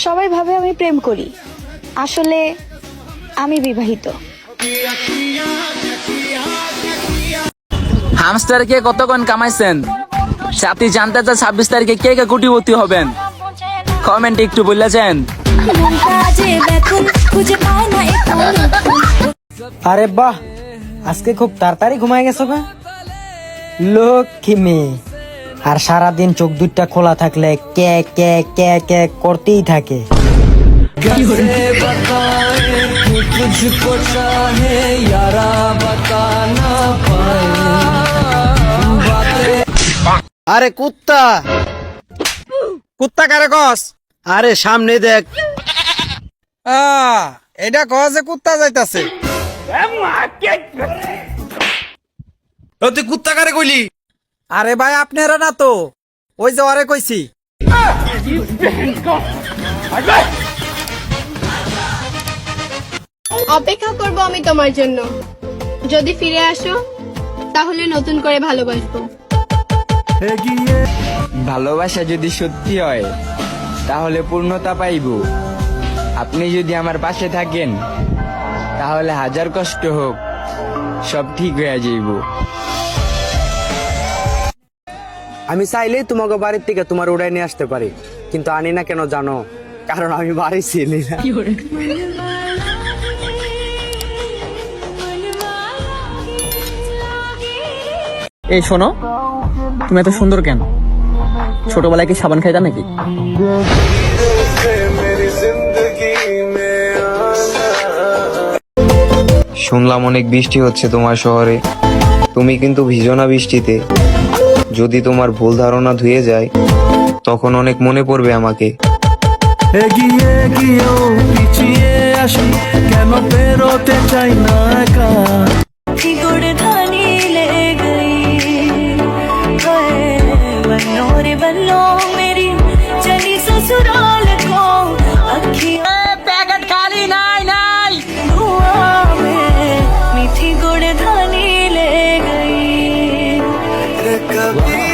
সবাই ভাবে আমি প্রেম করি, আসলে আমি বিবাহিত। হামস্টারকে কতক্ষণ কামাইছেন? সাথী জানতে চান 26 তারিখে কে কে কোটিপতি হবেন? কমেন্টে একটু বললেছেন। আরে বাহ, আজকে খুব তাড়াতাড়ি ঘুমায় গেছো গা। লক্ষ্মী মেয়ে। আর সারাদিন চোখ দুইটা খোলা থাকলে কে কে কে কে করতেই থাকে। আরে কুত্তা কুত্তা কারে কস? আরে সামনে দেখ। এটা কস যে কুত্তা যাইতাছে। তুই কুত্তা কারে কইলি? আরে ভাই আপনারা না তো, ওই যে ওরে কইছি। অপেক্ষা করব আমি তোমার জন্য। যদি ফিরে আসো তাহলে নতুন করে ভালোবাসবো। ভালোবাসা যদি সত্যি হয় তাহলে পূর্ণতা পাইব। আপনি যদি আমার পাশে থাকেন তাহলে হাজার কষ্ট হোক সব ঠিক হয়ে যাইব। আমি চাইলেই তোমাকে বাড়ির থেকে তোমার উড়াই নিয়ে আসতে পারি, কিন্তু আনি না কেন জানো? কারণ আমি বাড়ি ছিলি না। এই শোনো, তুমি এত সুন্দর কেন? ছোটবেলায় কি সাবান খাইতা নাকি? শুনলাম অনেক বৃষ্টি হচ্ছে তোমার শহরে, তুমি কিন্তু ভিজো না বৃষ্টিতে। যদি তোমার ভুল ধারণা ধুয়ে যায় তখন অনেক মনে পড়বে আমাকে। এগিয়ে গিয়েও পিছিয়ে আসি, কেন পেরোতে চাই না একা। मेरी चली ससुराल को अखियां প্যাকেট খালি নাই নাই। मीठी गुड़ धानी ले गई। कभी